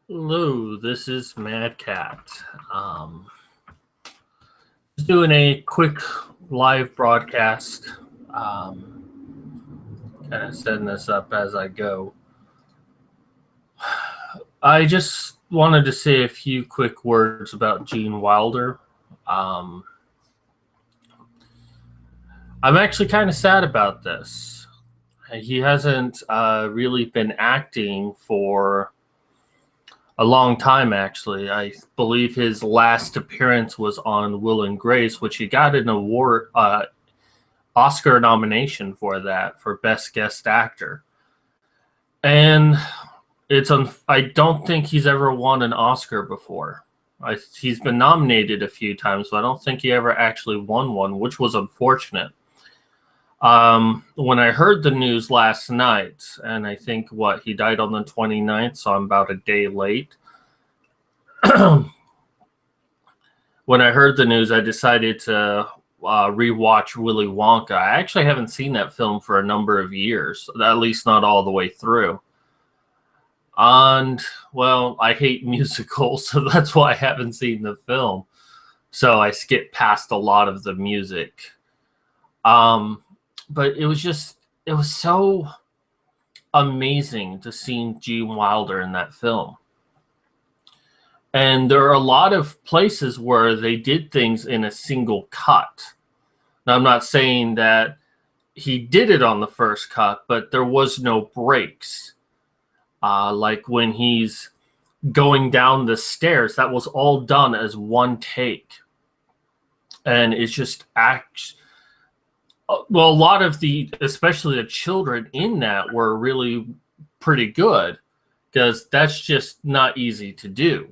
Hello, this is Mad Cat. Um, just doing a quick live broadcast. Kind of setting this up as I go. I just wanted to say a few quick words about Gene Wilder. Um, I'm actually kind of sad about this. He hasn't really been acting for a long time, actually. I believe his last appearance was on Will and Grace, which he got an award, Oscar nomination for that for Best Guest Actor. And I don't think he's ever won an Oscar before. He's been nominated a few times, but I don't think he ever actually won one, which was unfortunate. When I heard the news last night, and I think he died on the 29th, so I'm about a day late. When I heard the news, I decided to rewatch Willy Wonka. I actually haven't seen that film for a number of years, at least not all the way through. And, well, I hate musicals, so that's why I haven't seen the film. So I skipped past a lot of the music. But it was so amazing to see Gene Wilder in that film. And there are a lot of places where they did things in a single cut. Now, I'm not saying that he did it on the first cut, but there was no breaks. Like when he's going down the stairs, that was all done as one take. And it's just well, a lot of especially the children in that were really pretty good, because that's just not easy to do.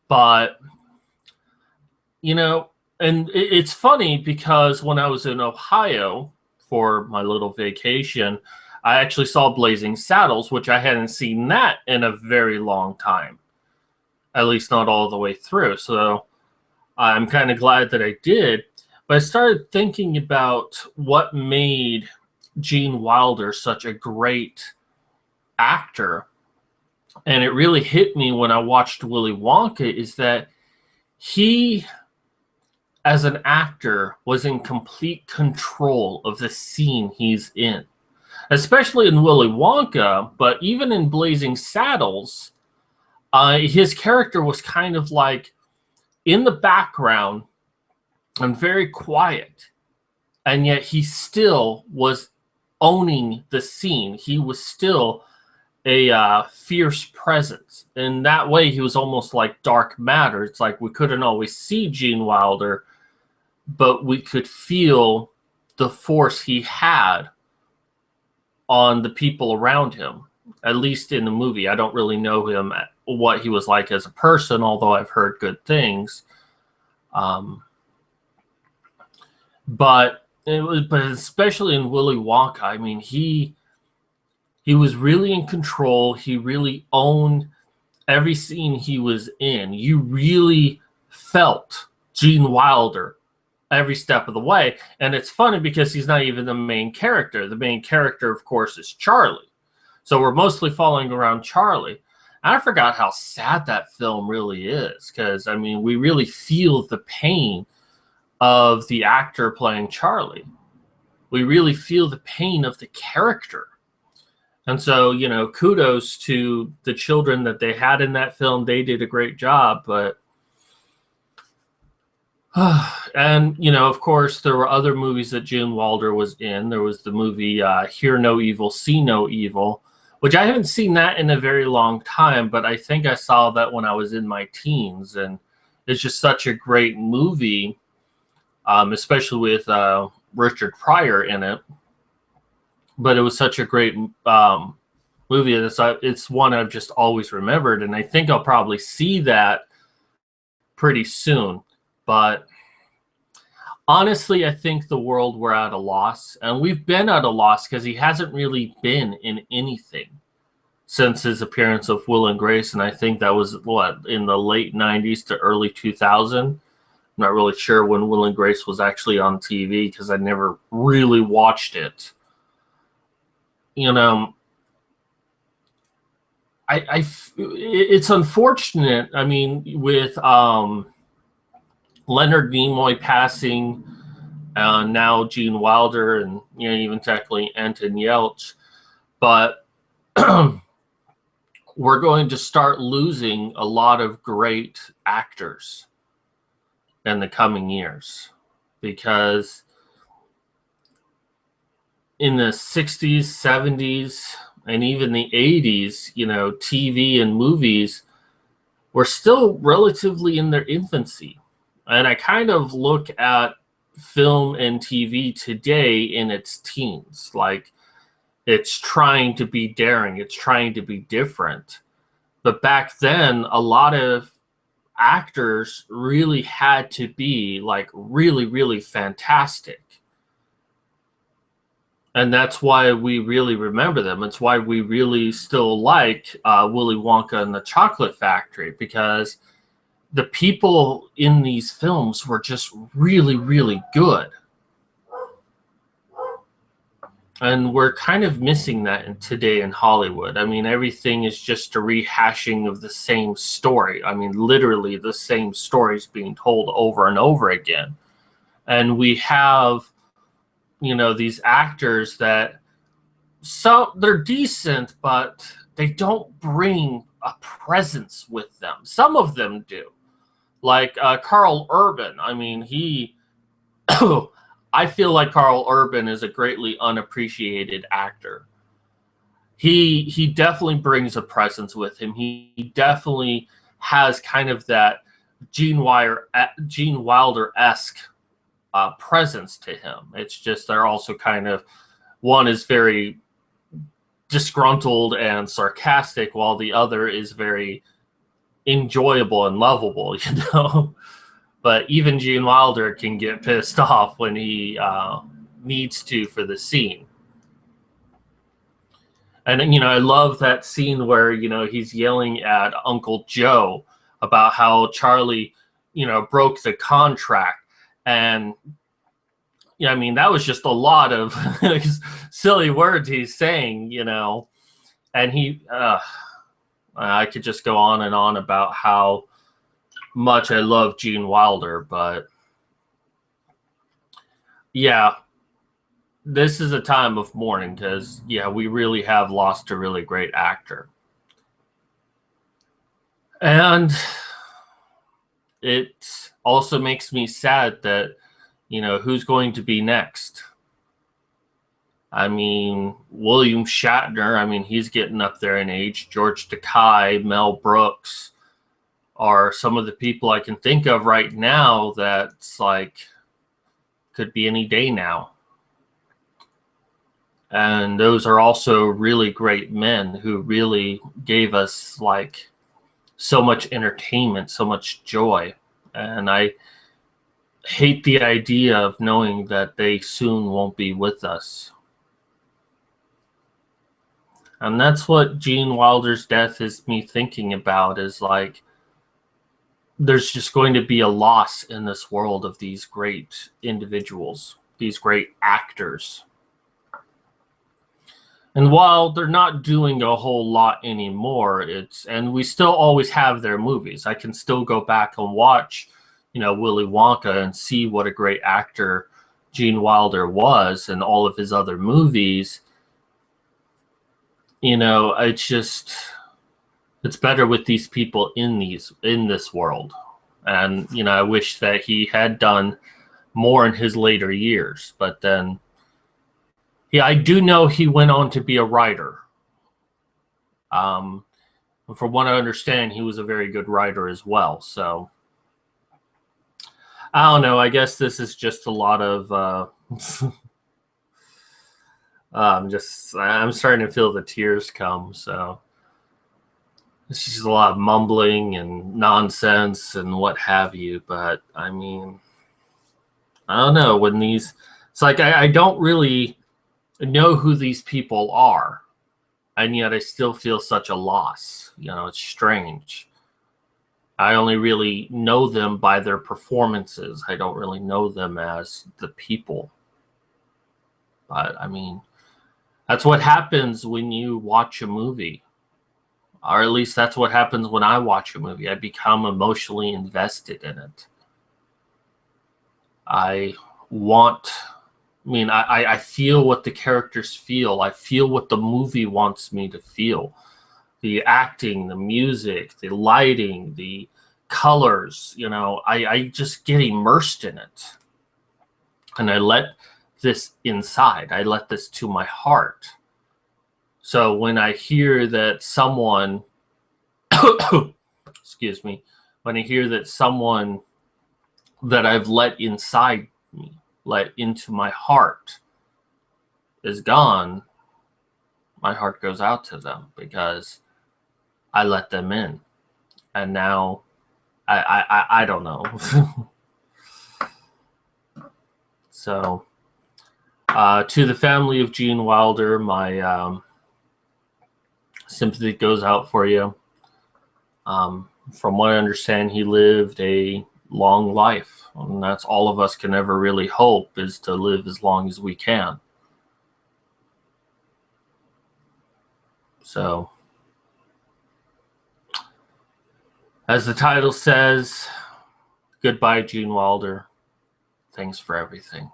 But, and it's funny because when I was in Ohio for my little vacation, I actually saw Blazing Saddles, which I hadn't seen that in a very long time, at least not all the way through. So I'm kind of glad that I did. But I started thinking about what made Gene Wilder such a great actor. And it really hit me when I watched Willy Wonka, is that he, as an actor, was in complete control of the scene he's in. Especially in Willy Wonka, but even in Blazing Saddles, his character was kind of like in the background and very quiet, and yet he still was owning the scene. He was still a fierce presence. In that way, he was almost like dark matter. It's like we couldn't always see Gene Wilder, but we could feel the force he had on the people around him, at least in the movie. I don't really know him, what he was like as a person, although I've heard good things. But especially in Willy Wonka, I mean, he was really in control. He really owned every scene he was in. You really felt Gene Wilder every step of the way. And it's funny because he's not even the main character. The main character, of course, is Charlie. So we're mostly following around Charlie. And I forgot how sad that film really is, because, I mean, we really feel the pain of the actor playing Charlie. We really feel the pain of the character. And so, kudos to the children that they had in that film. They did a great job. But and, of course, there were other movies that Gene Wilder was in. There was the movie Hear No Evil, See No Evil, which I haven't seen that in a very long time, but I think I saw that when I was in my teens. And it's just such a great movie, especially with Richard Pryor in it. But it was such a great movie. It's one I've just always remembered, and I think I'll probably see that pretty soon. But honestly, I think the world, we're at a loss, and we've been at a loss because he hasn't really been in anything since his appearance of Will and Grace, and I think that was, in the late 90s to early 2000. I'm not really sure when Will and Grace was actually on TV because I never really watched it. I it's unfortunate. I mean, with Leonard Nimoy passing, now Gene Wilder, and even technically Anton Yelchin, but we're going to start losing a lot of great actors in the coming years, because in the 60s, 70s, and even the 80s, TV and movies were still relatively in their infancy. And I kind of look at film and TV today in its teens. Like, it's trying to be daring, it's trying to be different. But back then, a lot of actors really had to be like really, really fantastic. And that's why we really remember them. It's why we really still like Willy Wonka and the Chocolate Factory, because the people in these films were just really, really good. And we're kind of missing that today in Hollywood. I mean, everything is just a rehashing of the same story. I mean, literally the same stories being told over and over again. And we have, these actors that they're decent, but they don't bring a presence with them. Some of them do. Like Karl Urban. I mean, I feel like Karl Urban is a greatly unappreciated actor. He definitely brings a presence with him. He definitely has kind of that Gene Wilder-esque presence to him. It's just they're also kind of, one is very disgruntled and sarcastic, while the other is very enjoyable and lovable, But even Gene Wilder can get pissed off when he needs to for the scene. And, I love that scene where, he's yelling at Uncle Joe about how Charlie, broke the contract. And, I mean, that was just a lot of silly words he's saying, And I could just go on and on about how much I love Gene Wilder, but yeah, this is a time of mourning, because we really have lost a really great actor. And it also makes me sad that, who's going to be next? I mean, William Shatner, I mean, he's getting up there in age. George Takei, Mel Brooks are some of the people I can think of right now that's like, could be any day now. And those are also really great men who really gave us like so much entertainment, so much joy. And I hate the idea of knowing that they soon won't be with us. And that's what Gene Wilder's death is me thinking about, is like, there's just going to be a loss in this world of these great individuals, these great actors. And while they're not doing a whole lot anymore, and we still always have their movies. I can still go back and watch, Willy Wonka and see what a great actor Gene Wilder was, and all of his other movies. It's better with these people in this world. And, I wish that he had done more in his later years. But then, I do know he went on to be a writer. From what I understand, he was a very good writer as well. So, I don't know. I guess this is just a lot of... I'm starting to feel the tears come, so... It's just a lot of mumbling and nonsense and what have you. But, I mean, I don't know. It's like I don't really know who these people are. And yet I still feel such a loss. It's strange. I only really know them by their performances. I don't really know them as the people. But, I mean, that's what happens when you watch a movie. Or at least that's what happens when I watch a movie. I become emotionally invested in it. I want, I feel what the characters feel. I feel what the movie wants me to feel. The acting, the music, the lighting, the colors, I just get immersed in it. And I let this inside. I let this to my heart. So when I hear that someone, excuse me, when I hear that someone that I've let inside me, let into my heart, is gone, my heart goes out to them because I let them in. And now I don't know. So to the family of Gene Wilder, my sympathy goes out for you. From what I understand, he lived a long life, and that's all of us can ever really hope, is to live as long as we can. So, as the title says, goodbye, Gene Wilder. Thanks for everything.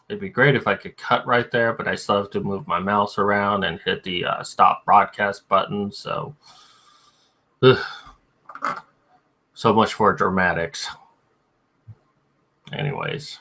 It'd be great if I could cut right there, but I still have to move my mouse around and hit the stop broadcast button. So, so much for dramatics. Anyways.